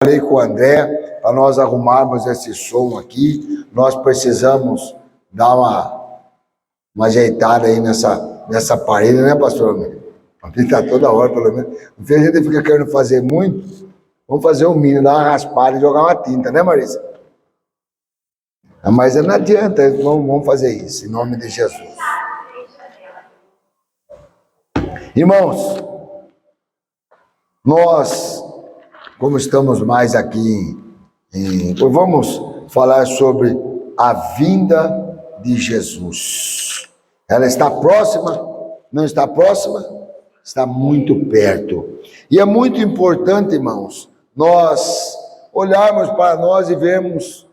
Falei com o André para nós arrumarmos esse som aqui. Nós precisamos dar uma ajeitada aí nessa parede, né, pastor? Pintar toda hora, pelo menos. Não sei, a gente fica querendo fazer muito. Vamos fazer um mínimo, dar uma raspada e jogar uma tinta, né, Marisa? Mas não adianta, vamos fazer isso, em nome de Jesus. Irmãos, nós, como estamos mais aqui, vamos falar sobre a vinda de Jesus. Ela está próxima? Não está próxima? Está muito perto. E é muito importante, irmãos, nós olharmos para nós e vermos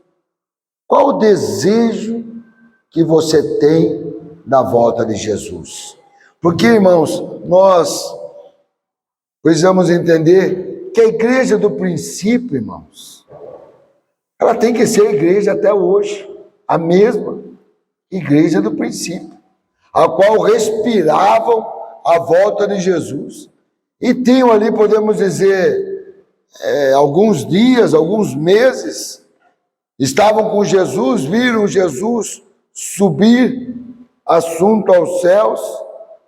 qual o desejo que você tem da volta de Jesus. Porque, irmãos, nós precisamos entender que a igreja do princípio, irmãos, ela tem que ser a igreja até hoje, a mesma igreja do princípio, a qual respiravam a volta de Jesus e tinham ali, podemos dizer, alguns dias, alguns meses, estavam com Jesus, viram Jesus subir assunto aos céus,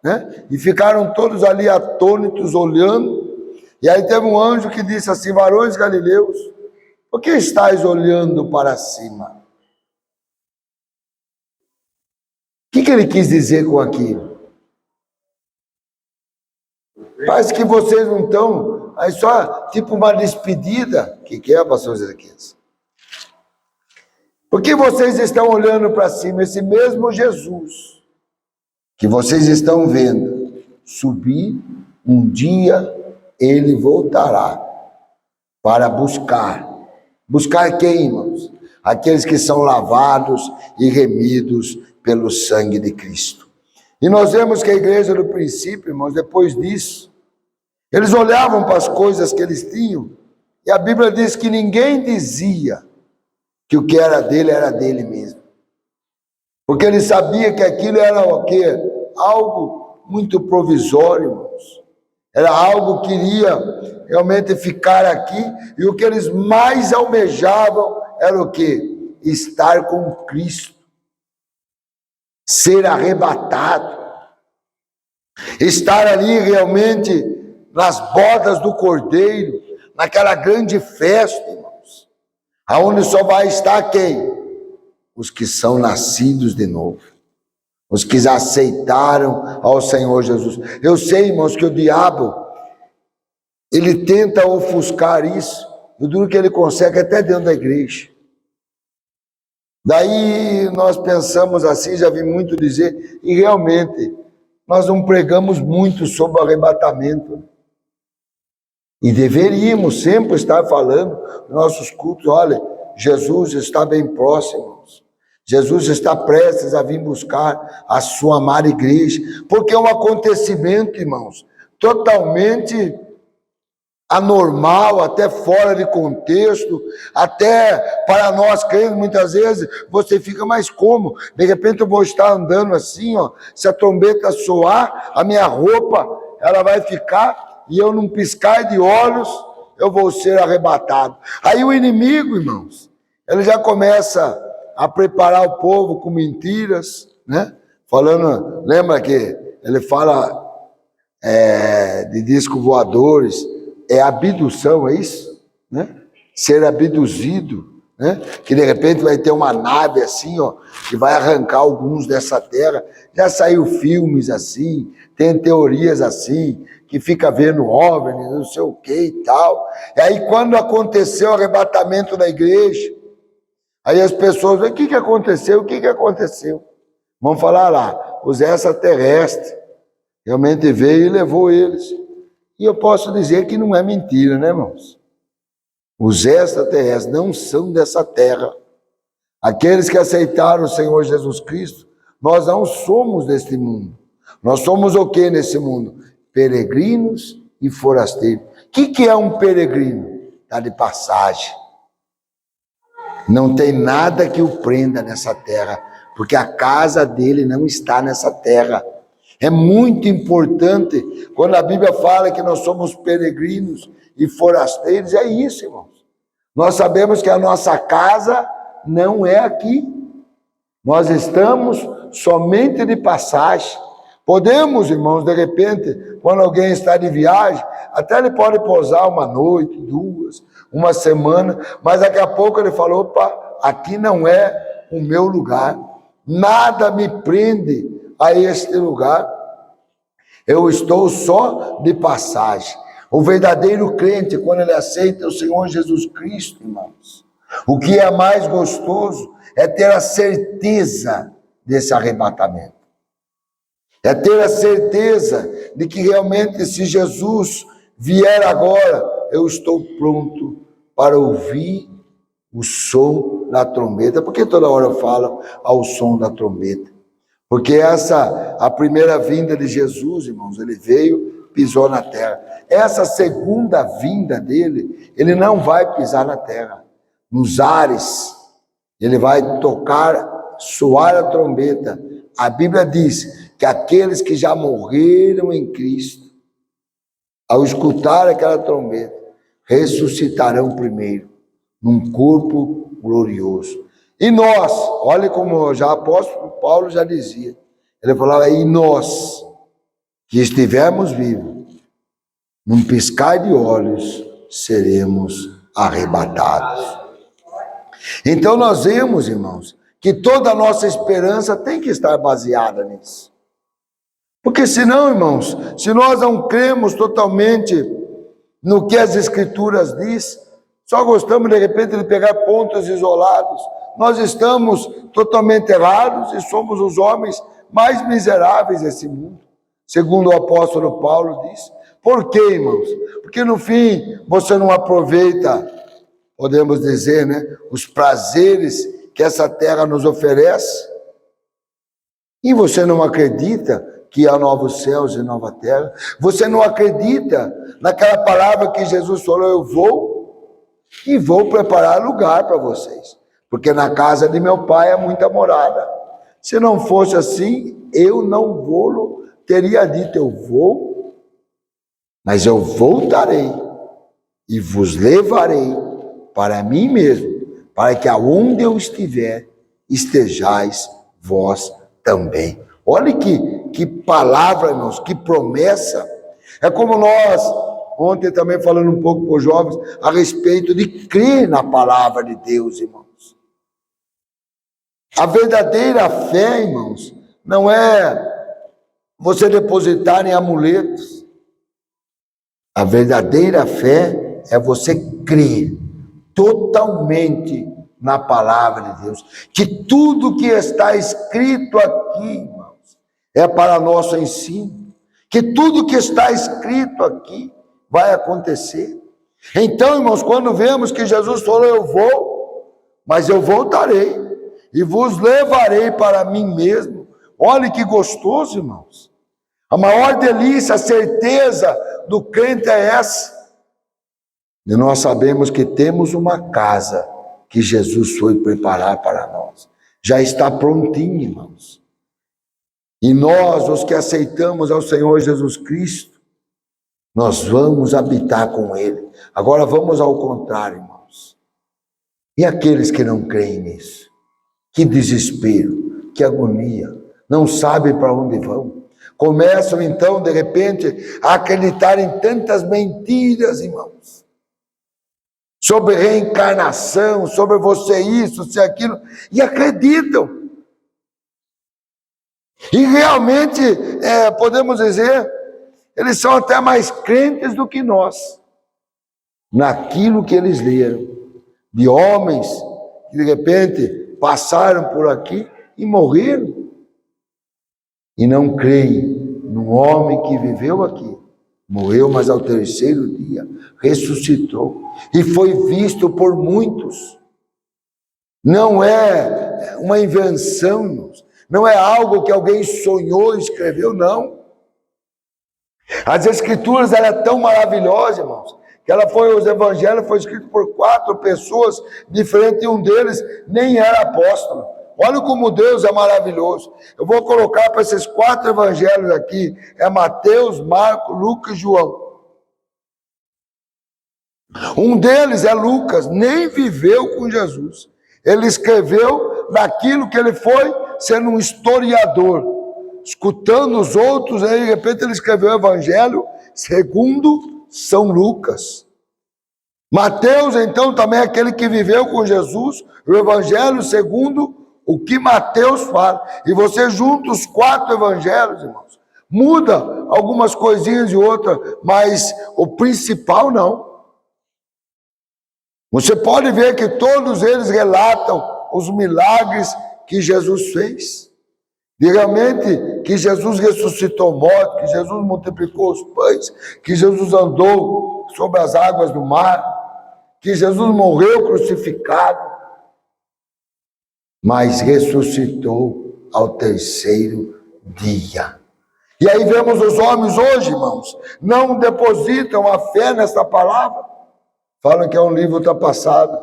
né? E ficaram todos ali atônitos, olhando. E aí teve um anjo que disse assim: varões galileus, por que estáis olhando para cima? O que ele quis dizer com aquilo? Parece que vocês não estão, aí só tipo uma despedida. O que é, pastor Ezequias? Por que vocês estão olhando para cima? Esse mesmo Jesus que vocês estão vendo subir, um dia ele voltará para buscar. Buscar quem, irmãos? Aqueles que são lavados e remidos pelo sangue de Cristo. E nós vemos que a igreja do princípio, irmãos, depois disso, eles olhavam para as coisas que eles tinham, e a Bíblia diz que ninguém dizia que o que era dele mesmo. Porque ele sabia que aquilo era o quê? Algo muito provisório, irmãos. Era algo que iria realmente ficar aqui, e o que eles mais almejavam era o quê? Estar com Cristo. Ser arrebatado. Estar ali realmente nas bodas do Cordeiro, naquela grande festa, irmãos. Aonde só vai estar quem? Os que são nascidos de novo. Os que aceitaram ao Senhor Jesus. Eu sei, irmãos, que o diabo, ele tenta ofuscar isso, e duro que ele consegue até dentro da igreja. Daí nós pensamos assim, já vi muito dizer, e realmente, nós não pregamos muito sobre o arrebatamento. E deveríamos sempre estar falando nos nossos cultos: olha, Jesus está bem próximo. Jesus está prestes a vir buscar a sua amada igreja, porque é um acontecimento, irmãos, totalmente anormal, até fora de contexto, até para nós crentes, muitas vezes, você fica mais como? De repente eu vou estar andando assim, ó, se a trombeta soar, a minha roupa, ela vai ficar, e eu num piscar de olhos, eu vou ser arrebatado. Aí o inimigo, irmãos, ele já começa a preparar o povo com mentiras, né? Falando, lembra que ele fala de disco voadores, é abdução, é isso? Né? Ser abduzido, né? Que de repente vai ter uma nave assim, ó, que vai arrancar alguns dessa terra. Já saiu filmes assim, tem teorias assim, que fica vendo OVNI, não sei o que e tal. E aí quando aconteceu o arrebatamento da igreja, aí as pessoas, o que aconteceu? O que aconteceu? Vamos falar lá, os extraterrestres realmente veio e levou eles. E eu posso dizer que não é mentira, né, irmãos? Os extraterrestres não são dessa terra. Aqueles que aceitaram o Senhor Jesus Cristo, nós não somos deste mundo. Nós somos o que nesse mundo? Peregrinos e forasteiros. O que é um peregrino? Está de passagem. Não tem nada que o prenda nessa terra, porque a casa dele não está nessa terra. É muito importante, quando a Bíblia fala que nós somos peregrinos e forasteiros, é isso, irmãos. Nós sabemos que a nossa casa não é aqui. Nós estamos somente de passagem. Podemos, irmãos, de repente, quando alguém está de viagem, até ele pode pousar uma noite, duas, uma semana, mas daqui a pouco ele falou, opa, aqui não é o meu lugar. Nada me prende a este lugar. Eu estou só de passagem. O verdadeiro crente, quando ele aceita o Senhor Jesus Cristo, irmãos, o que é mais gostoso é ter a certeza desse arrebatamento. É ter a certeza de que realmente, se Jesus vier agora, eu estou pronto para ouvir o som da trombeta. Por que toda hora eu falo ao som da trombeta? Porque a primeira vinda de Jesus, irmãos, ele veio, pisou na terra. Essa segunda vinda dele, ele não vai pisar na terra. Nos ares, ele vai tocar, soar a trombeta. A Bíblia diz que aqueles que já morreram em Cristo, ao escutar aquela trombeta, ressuscitarão primeiro, num corpo glorioso. E nós, olha como já o apóstolo Paulo já dizia, ele falava, e nós, que estivermos vivos, num piscar de olhos, seremos arrebatados. Então nós vemos, irmãos, que toda a nossa esperança tem que estar baseada nisso. Porque senão, irmãos, se nós não cremos totalmente no que as Escrituras diz, só gostamos de repente de pegar pontos isolados, nós estamos totalmente errados e somos os homens mais miseráveis desse mundo, segundo o apóstolo Paulo diz. Por quê, irmãos? Porque no fim você não aproveita, podemos dizer, né, os prazeres que essa terra nos oferece, e você não acredita que há novos céus e nova terra, você não acredita naquela palavra que Jesus falou, eu vou preparar lugar para vocês, porque na casa de meu pai há muita morada. Se não fosse assim, eu não vou, teria dito, eu vou, mas eu voltarei e vos levarei para mim mesmo, para que aonde eu estiver, estejais vós também. Olha que palavra, irmãos, que promessa. É como nós, ontem também falando um pouco para os jovens, a respeito de crer na palavra de Deus, irmãos. A verdadeira fé, irmãos, não é você depositar em amuletos. A verdadeira fé é você crer totalmente na palavra de Deus, que tudo que está escrito aqui, irmãos, é para nosso ensino, que tudo que está escrito aqui vai acontecer. Então, irmãos, quando vemos que Jesus falou, eu vou, mas eu voltarei e vos levarei para mim mesmo. Olha que gostoso, irmãos. A maior delícia, a certeza do crente é essa. E nós sabemos que temos uma casa que Jesus foi preparar para nós. Já está prontinho, irmãos. E nós, os que aceitamos ao Senhor Jesus Cristo, nós vamos habitar com Ele. Agora vamos ao contrário, irmãos. E aqueles que não creem nisso? Que desespero, que agonia. Não sabem para onde vão. Começam então, de repente, a acreditar em tantas mentiras, irmãos. Sobre reencarnação, sobre você isso, você aquilo, e acreditam. E realmente, podemos dizer, eles são até mais crentes do que nós, naquilo que eles leram, de homens que de repente passaram por aqui e morreram, e não creem num homem que viveu aqui, morreu, mas ao terceiro dia ressuscitou e foi visto por muitos. Não é uma invenção, não é algo que alguém sonhou e escreveu, não. As Escrituras ela é tão maravilhosa, irmãos, que os evangelhos foram escritos por 4 pessoas diferentes, e um deles nem era apóstolo. Olha como Deus é maravilhoso. Eu vou colocar para esses 4 evangelhos aqui, é Mateus, Marcos, Lucas e João. Um deles é Lucas, nem viveu com Jesus. Ele escreveu daquilo que ele foi sendo um historiador, escutando os outros, aí de repente ele escreveu o Evangelho segundo São Lucas. Mateus, então, também é aquele que viveu com Jesus, o Evangelho segundo o que Mateus fala. E você junta os 4 evangelhos, irmãos, muda algumas coisinhas e outras, mas o principal não. Você pode ver que todos eles relatam os milagres que Jesus fez. E realmente que Jesus ressuscitou mortos, que Jesus multiplicou os pães, que Jesus andou sobre as águas do mar, que Jesus morreu crucificado, mas ressuscitou ao 3º dia. E aí vemos os homens hoje, irmãos, não depositam a fé nesta palavra, falam que é um livro ultrapassado.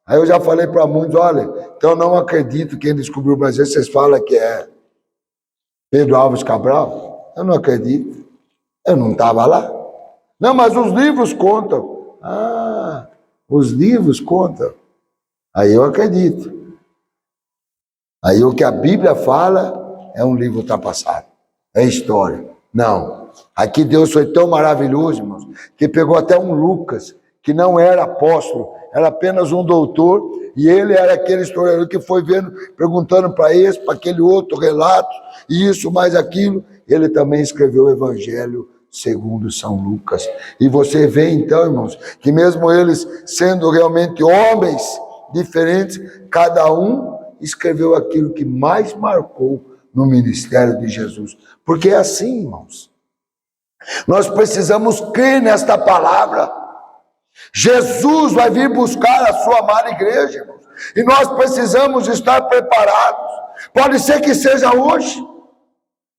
Aí eu já falei para muitos, olha, então não acredito que quem descobriu o Brasil, vocês falam que é Pedro Álvares Cabral. Eu não acredito, eu não estava lá. Não, mas os livros contam. Ah, os livros contam. Aí eu acredito. Aí o que a Bíblia fala é um livro ultrapassado, é história. Não, aqui Deus foi tão maravilhoso, irmãos, que pegou até um Lucas, que não era apóstolo, era apenas um doutor, e ele era aquele historiador que foi vendo, perguntando para esse, para aquele outro relato, e isso, mais aquilo. Ele também escreveu o Evangelho segundo São Lucas. E você vê então, irmãos, que mesmo eles sendo realmente homens diferentes, cada um escreveu aquilo que mais marcou no ministério de Jesus. Porque é assim, irmãos. Nós precisamos crer nesta palavra. Jesus vai vir buscar a sua amada igreja, irmãos. E nós precisamos estar preparados. Pode ser que seja hoje.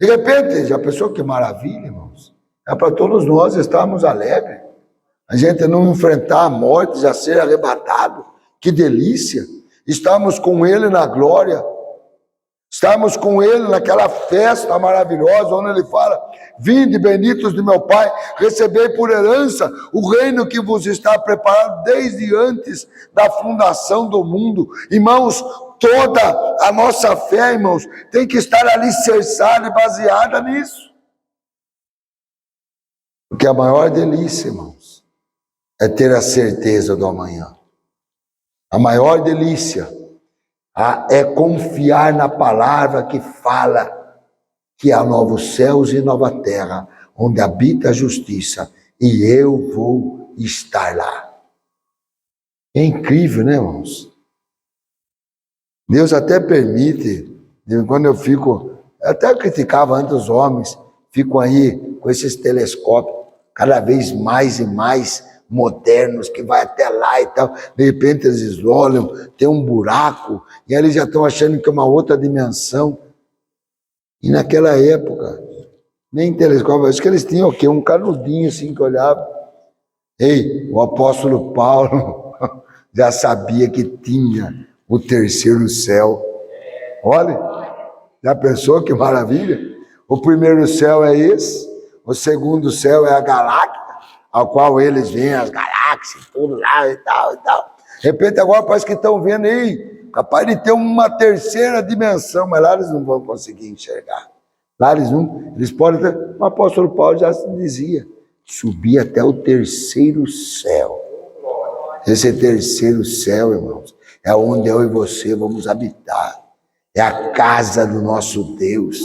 De repente, já pensou que maravilha, irmãos? É para todos nós estarmos alegres. A gente não enfrentar a morte, já ser arrebatado. Que delícia! Estamos com Ele na glória, estamos com Ele naquela festa maravilhosa, onde Ele fala, vinde benditos de meu Pai, recebei por herança o reino que vos está preparado desde antes da fundação do mundo. Irmãos, toda a nossa fé, irmãos, tem que estar alicerçada e baseada nisso. Porque a maior delícia, irmãos, é ter a certeza do amanhã. A maior delícia é confiar na palavra que fala que há novos céus e nova terra, onde habita a justiça, e eu vou estar lá. É incrível, né, irmãos? Deus até permite, quando eu até criticava antes os homens, ficam aí com esses telescópios, cada vez mais e mais modernos, que vai até lá e tal, de repente eles olham, tem um buraco, e aí eles já estão achando que é uma outra dimensão. E naquela época, nem telescópio, acho que eles tinham o quê? Um canudinho assim que olhava. Ei, o apóstolo Paulo já sabia que tinha o 3º céu. Olha, já pensou que maravilha? O 1º céu é esse, o 2º céu é a galáxia, ao qual eles veem as galáxias, tudo lá e tal e tal. De repente agora parece que estão vendo aí, capaz de ter uma 3ª dimensão, mas lá eles não vão conseguir enxergar. Lá eles podem ter, o apóstolo Paulo já dizia, subir até o 3º céu. Esse 3º céu, irmãos, é onde eu e você vamos habitar. É a casa do nosso Deus.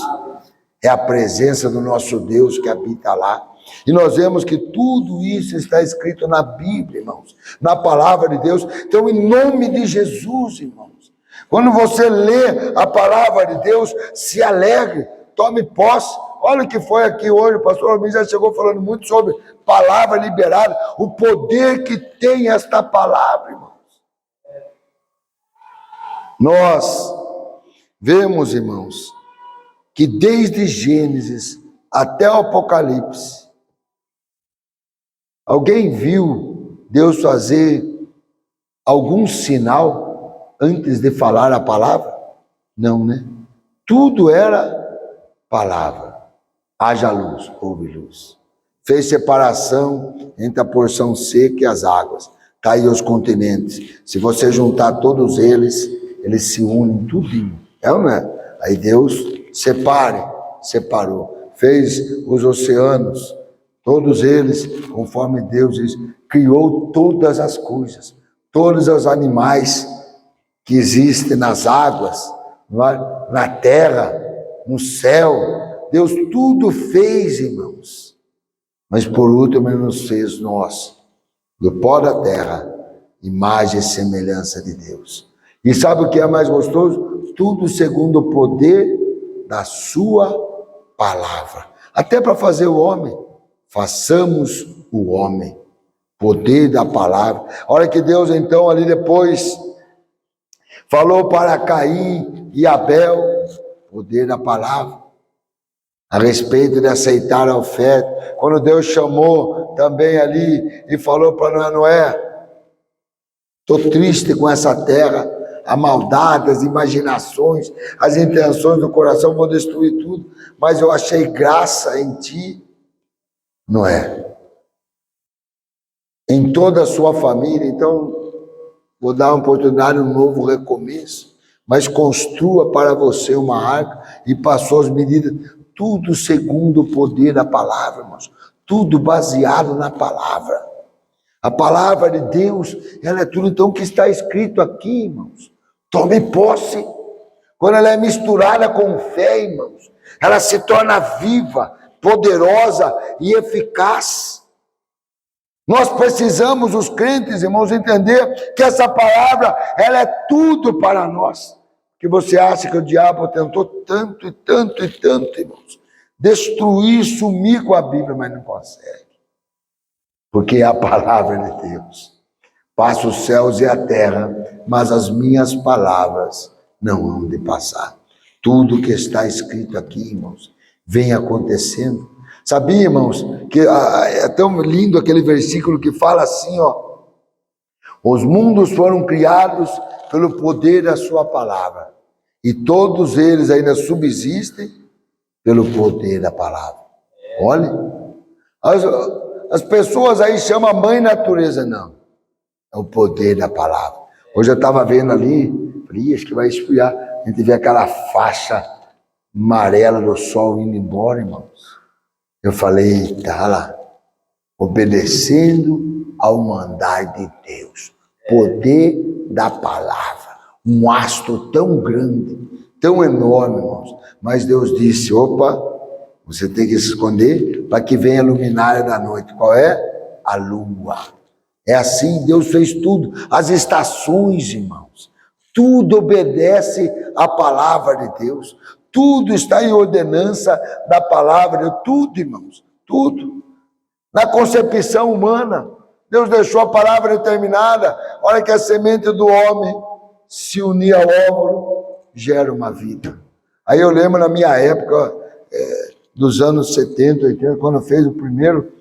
É a presença do nosso Deus que habita lá. E nós vemos que tudo isso está escrito na Bíblia, irmãos, na palavra de Deus. Então, em nome de Jesus, irmãos, quando você lê a palavra de Deus, se alegre, tome posse. Olha o que foi aqui hoje, o pastor Almir já chegou falando muito sobre palavra liberada, o poder que tem esta palavra, irmãos. Nós vemos, irmãos, que desde Gênesis até o Apocalipse, alguém viu Deus fazer algum sinal antes de falar a palavra? Não, né? Tudo era palavra. Haja luz, houve luz. fez separação entre a porção seca e as águas. Está aí os continentes. Se você juntar todos eles, eles se unem tudinho. É ou não é? Aí Deus separou. Fez os oceanos, todos eles, conforme Deus diz, criou todas as coisas, todos os animais que existem nas águas, na terra, no céu. Deus tudo fez, irmãos. Mas por último ele nos fez nós, do pó da terra, imagem e semelhança de Deus. E sabe o que é mais gostoso? Tudo segundo o poder da sua palavra. Até para fazer o homem, façamos o homem. Poder da palavra. A hora que Deus então ali depois falou para Caim e Abel, poder da palavra, a respeito de aceitar a oferta. Quando Deus chamou também ali e falou para Noé, estou triste com essa terra, a maldade, as imaginações, as intenções do coração, vou destruir tudo, mas eu achei graça em ti, Noé, em toda a sua família. Então vou dar uma oportunidade, um novo recomeço, mas construa para você uma arca. E passou as medidas, tudo segundo o poder da palavra, irmãos, tudo baseado na palavra. A palavra de Deus, ela é tudo. Então o que está escrito aqui, irmãos, tome posse. Quando ela é misturada com fé, irmãos, ela se torna viva, poderosa e eficaz. Nós precisamos, os crentes, irmãos, entender que essa palavra, ela é tudo para nós. Que você acha que o diabo tentou tanto e tanto e tanto, irmãos, destruir, sumir com a Bíblia, mas não consegue. Porque é a palavra de Deus. Passa os céus e a terra, mas as minhas palavras não hão de passar. Tudo que está escrito aqui, irmãos, vem acontecendo. Sabia, irmãos, que é tão lindo aquele versículo que fala assim, ó: os mundos foram criados pelo poder da sua palavra, e todos eles ainda subsistem pelo poder da palavra. Olha, as pessoas aí chamam a mãe natureza, não, é o poder da palavra. Hoje eu estava vendo ali, falei, acho que vai esfriar, a gente vê aquela faixa amarela do sol indo embora, irmãos. Eu falei, tá lá, obedecendo ao mandar de Deus, poder da palavra, um astro tão grande, tão enorme, irmãos. Mas Deus disse, opa, você tem que se esconder para que venha a luminária da noite. Qual é? A lua. É assim, Deus fez tudo, as estações, irmãos, tudo obedece à palavra de Deus. Tudo está em ordenança da palavra, tudo, irmãos, tudo. Na concepção humana, Deus deixou a palavra determinada. Olha que a semente do homem se unir ao óvulo, gera uma vida. Aí eu lembro na minha época, dos anos 70, 80, quando fez o primeiro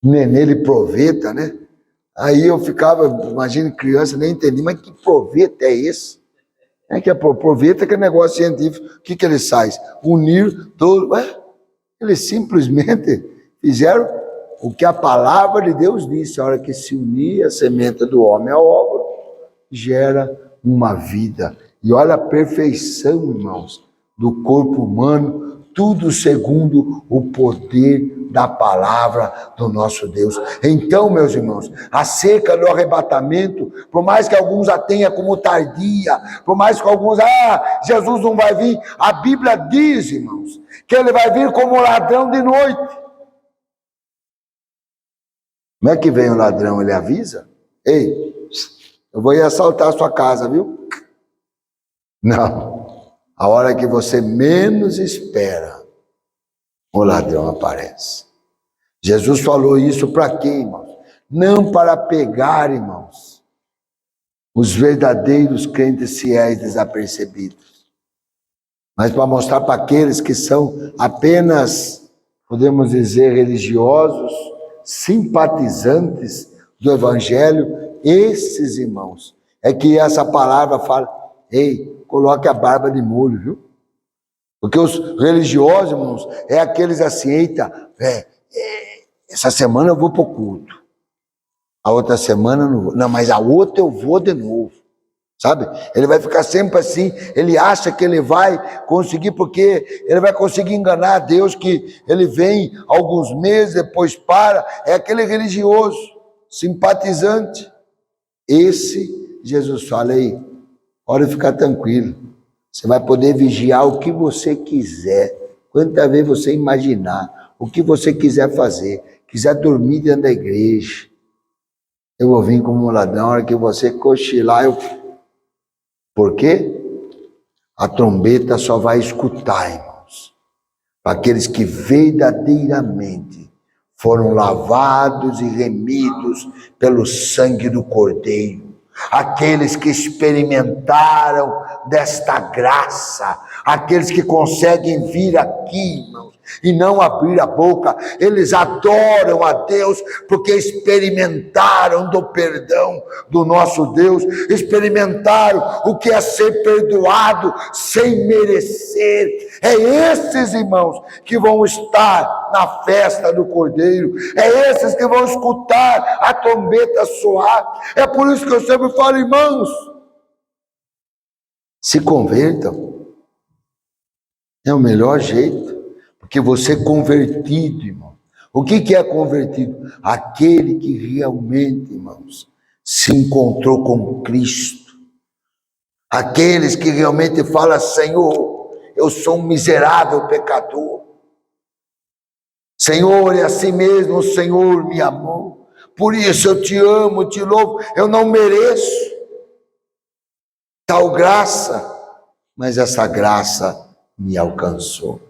nenê, ele proveta, né? Aí eu ficava, imagina criança, nem entendi, mas que proveta é esse? É que a proveta, que é negócio científico, o que eles fazem? Unir todo. Eles simplesmente fizeram o que a palavra de Deus disse. A hora que se unir a semente do homem ao óvulo, gera uma vida. E olha a perfeição, irmãos, do corpo humano, tudo segundo o poder da palavra do nosso Deus. Então, meus irmãos, acerca do arrebatamento, por mais que alguns a tenham como tardia, por mais que alguns, Jesus não vai vir, a Bíblia diz, irmãos, que ele vai vir como ladrão de noite. Como é que vem o ladrão? Ele avisa, ei, eu vou ir assaltar a sua casa, viu? Não. A hora que você menos espera, o ladrão aparece. Jesus falou isso para quê, irmãos? Não para pegar, irmãos, os verdadeiros crentes fiéis desapercebidos, mas para mostrar para aqueles que são apenas, podemos dizer, religiosos, simpatizantes do Evangelho. Esses, irmãos, é que essa palavra fala, ei, coloque a barba de molho, viu? Porque os religiosos, irmãos, é aqueles assim, eita, essa semana eu vou para o culto. A outra semana eu não vou. Não, mas a outra eu vou de novo. Sabe? Ele vai ficar sempre assim. Ele acha que ele vai conseguir, porque ele vai conseguir enganar a Deus, que ele vem alguns meses, depois para. É aquele religioso, simpatizante. Esse, Jesus fala aí, pode ficar tranquilo. Você vai poder vigiar o que você quiser. Quantas vezes você imaginar. O que você quiser fazer. Quiser dormir dentro da igreja. Eu vou vir como um ladrão, na hora que você cochilar, eu... Por quê? A trombeta só vai escutar, irmãos, para aqueles que verdadeiramente foram lavados e remidos pelo sangue do Cordeiro. Aqueles que experimentaram desta graça, aqueles que conseguem vir aqui, irmãos, e não abrir a boca, eles adoram a Deus, porque experimentaram do perdão do nosso Deus, experimentaram o que é ser perdoado sem merecer. É esses, irmãos, que vão estar na festa do Cordeiro, é esses que vão escutar a trombeta soar. É por isso que eu sempre falo, irmãos, se convertam, é o melhor jeito. Porque você é convertido, irmão. O que é convertido? Aquele que realmente, irmãos, se encontrou com Cristo. Aqueles que realmente falam, Senhor, eu sou um miserável pecador. Senhor, é assim mesmo, o Senhor me amou. Por isso eu te amo, te louvo. Eu não mereço tal graça, mas essa graça me alcançou.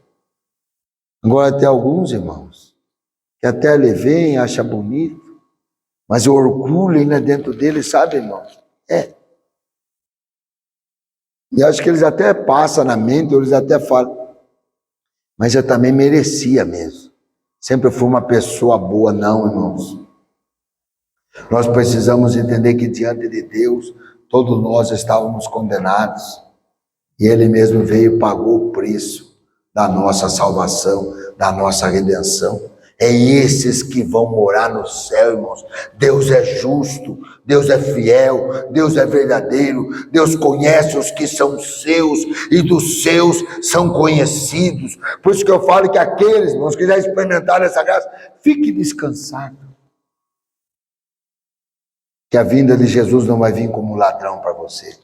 Agora tem alguns, irmãos, que até ele vem, acha bonito, mas o orgulho ainda dentro dele, sabe, irmãos? E acho que eles até passam na mente, eles até falam, mas eu também merecia mesmo. Sempre fui uma pessoa boa, não, irmãos. Nós precisamos entender que diante de Deus, todos nós estávamos condenados. E Ele mesmo veio e pagou o preço da nossa salvação, da nossa redenção. É esses que vão morar no céu, irmãos. Deus é justo, Deus é fiel, Deus é verdadeiro, Deus conhece os que são seus e dos seus são conhecidos. Por isso que eu falo que aqueles, irmãos, que já experimentaram essa graça, fique descansado. Que a vinda de Jesus não vai vir como um ladrão para você.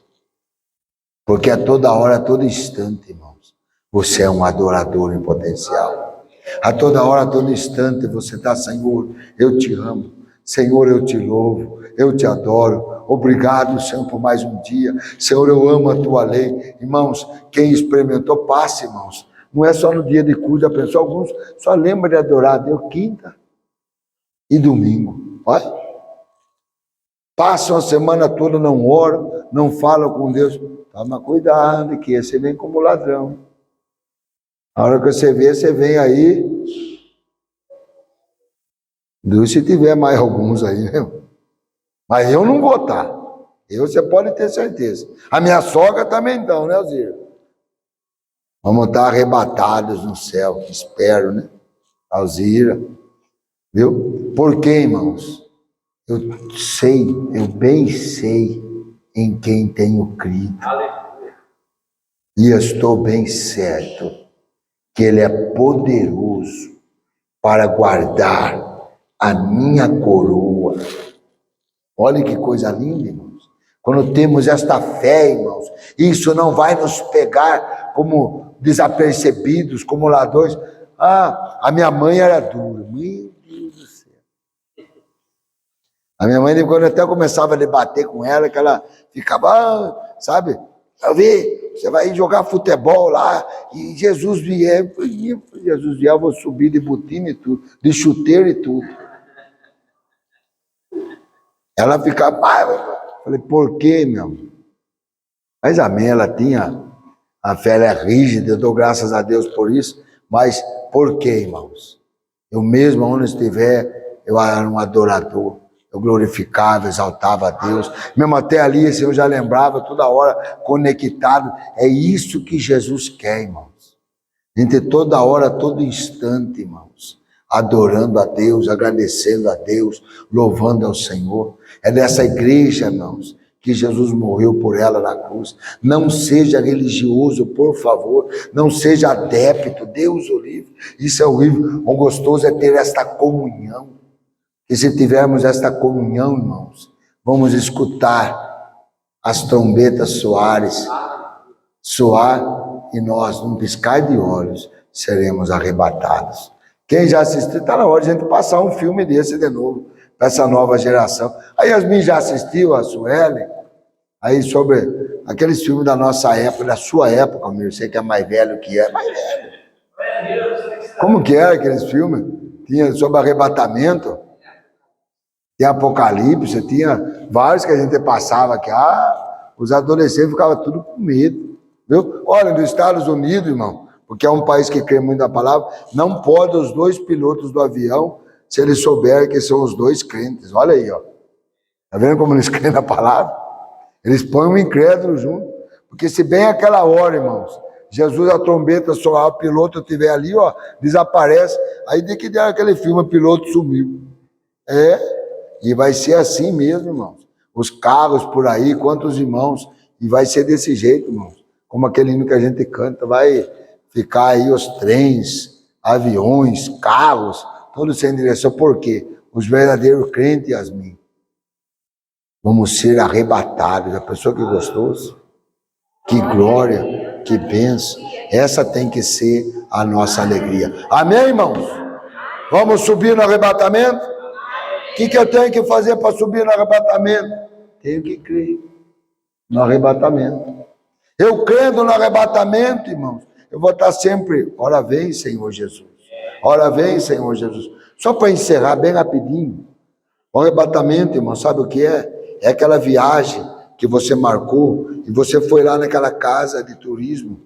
Porque a toda hora, a todo instante, irmãos, você é um adorador em potencial. A toda hora, a todo instante, você está, Senhor, eu te amo. Senhor, eu te louvo, eu te adoro. Obrigado, Senhor, por mais um dia. Senhor, eu amo a tua lei. Irmãos, quem experimentou, passe, irmãos. Não é só no dia de culto, a pessoa, alguns só lembram de adorar a Deus quinta e domingo. Olha. Passam a semana toda, não oram, não falam com Deus. Toma cuidado, que você vem como ladrão. A hora que você vem aí. Deus, se tiver mais alguns aí, né? Mas eu não vou estar. Você pode ter certeza. A minha sogra também não, né, Alzira? Vamos estar arrebatados no céu, espero, né? Alzira. Viu? Por quê, irmãos? Eu bem sei em quem tenho crido. E eu estou bem certo que Ele é poderoso para guardar a minha coroa. Olha que coisa linda, irmãos. Quando temos esta fé, irmãos, isso não vai nos pegar como desapercebidos, como ladrões. Ah, a minha mãe era dura. Meu Deus do céu. A minha mãe, quando eu até começava a debater com ela, que ela ficava, sabe? Eu vi, você vai jogar futebol lá, e Jesus vier. Jesus vier, eu vou subir de botina e tudo, de chuteiro e tudo. Ela ficava, falei, por quê, meu? Mas amém, ela tinha, a fé ela é rígida, eu dou graças a Deus por isso, mas por quê, irmãos? Eu mesmo, onde estiver, eu era um adorador, eu glorificava, exaltava a Deus, mesmo até ali, assim, eu já lembrava, toda hora, conectado. É isso que Jesus quer, irmãos. Entre toda hora, todo instante, irmãos, adorando a Deus, agradecendo a Deus, louvando ao Senhor. É nessa igreja, irmãos, que Jesus morreu por ela na cruz. Não seja religioso, por favor. Não seja adepto. Deus o livre. Isso é horrível. O gostoso é ter esta comunhão. E se tivermos esta comunhão, irmãos, vamos escutar as trombetas soar e nós, num piscar de olhos, seremos arrebatados. Quem já assistiu, está na hora de a gente passar um filme desse de novo, para essa nova geração. A Yasmin já assistiu, a Suelen, aí sobre aqueles filmes da nossa época, da sua época, meu, você que é mais velho que é, mais velho. Como que era aqueles filmes? Tinha sobre arrebatamento, tinha Apocalipse, tinha vários que a gente passava aqui. Os adolescentes ficavam tudo com medo, viu? Olha, nos Estados Unidos, irmão, porque é um país que crê muito na palavra, não pode os dois pilotos do avião, se eles souberem que são os dois crentes. Olha aí, ó. Tá vendo como eles creem na palavra? Eles põem um incrédulo junto. Porque se bem aquela hora, irmãos, Jesus, a trombeta soar, o piloto estiver ali, ó, desaparece. Aí de que der aquele filme, o piloto sumiu. E vai ser assim mesmo, irmãos. Os carros por aí, quantos irmãos, e vai ser desse jeito, irmãos. Como aquele hino que a gente canta, vai ficar aí os trens, aviões, carros, todos sem direção. Por quê? Os verdadeiros crentes, Yasmin, vamos ser arrebatados. A pessoa que gostoso, que glória, que bênção. Essa tem que ser a nossa alegria. Amém, irmãos? Vamos subir no arrebatamento? O que eu tenho que fazer para subir no arrebatamento? Tenho que crer no arrebatamento. Eu crendo no arrebatamento, irmãos, eu vou estar sempre, ora vem, Senhor Jesus. Ora vem, Senhor Jesus. Só para encerrar bem rapidinho, o arrebatamento, irmão, sabe o que é? É aquela viagem que você marcou e você foi lá naquela casa de turismo,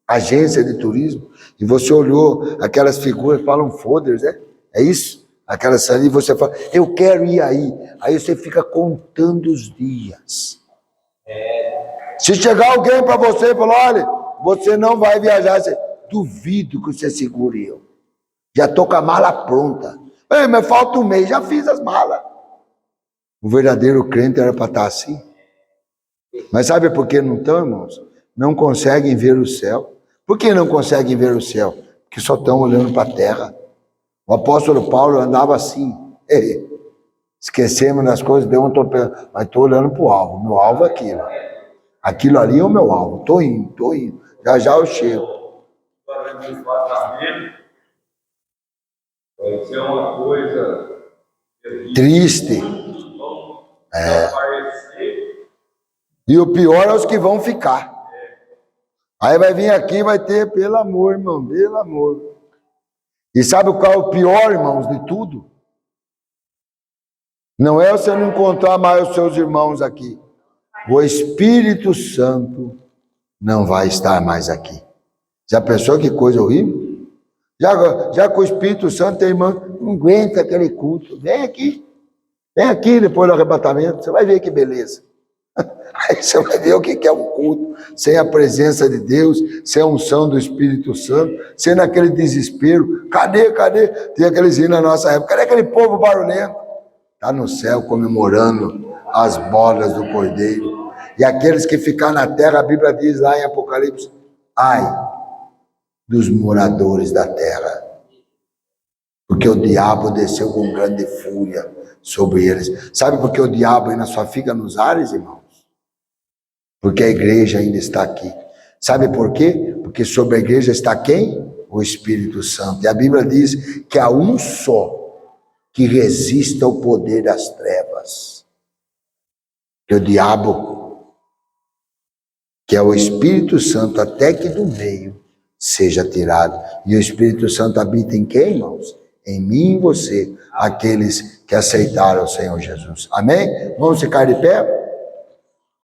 agência de turismo, e você olhou aquelas figuras, falam folders, né? É isso? Aquelas ali, você fala, eu quero ir aí. Aí você fica contando os dias. Se chegar alguém para você e falar, olha, você não vai viajar, você, duvido que você segure eu. Já estou com a mala pronta. Ei, mas falta um mês, já fiz as malas. O verdadeiro crente era para estar assim. Mas sabe por que não estão, irmãos? Não conseguem ver o céu. Por que não conseguem ver o céu? Porque só estão olhando para a terra. O apóstolo Paulo andava assim. Esquecemos das coisas, deu um atropelo. Mas estou olhando para o alvo. Meu alvo é aquilo. Aquilo ali é o meu alvo. Estou indo. Já já eu chego. Vai ser uma coisa triste. E o pior é os que vão ficar. Aí vai vir aqui e vai ter, pelo amor, irmão, pelo amor. E sabe qual é o pior, irmãos, de tudo? Não é você não encontrar mais os seus irmãos aqui. O Espírito Santo não vai estar mais aqui. Já pensou que coisa horrível? Já com o Espírito Santo, tem irmão, não aguenta aquele culto. Vem aqui depois do arrebatamento, você vai ver que beleza. Aí você vai ver o que é um culto, sem a presença de Deus, sem a unção do Espírito Santo, sem aquele desespero. Cadê? Tem aqueles hinos na nossa época. Cadê aquele povo barulhento? Está no céu comemorando as bodas do Cordeiro. E aqueles que ficar na terra, a Bíblia diz lá em Apocalipse, ai dos moradores da terra, porque o diabo desceu com grande fúria sobre eles. Sabe por que o diabo ainda só fica nos ares, irmãos? Porque a igreja ainda está aqui. Sabe por quê? Porque sobre a igreja está quem? O Espírito Santo. E a Bíblia diz que há um só que resista ao poder das trevas. Que o diabo, que é o Espírito Santo, até que do meio seja tirado. E o Espírito Santo habita em quem, irmãos? Em mim e em você, aqueles que aceitaram o Senhor Jesus. Amém? Vamos ficar de pé?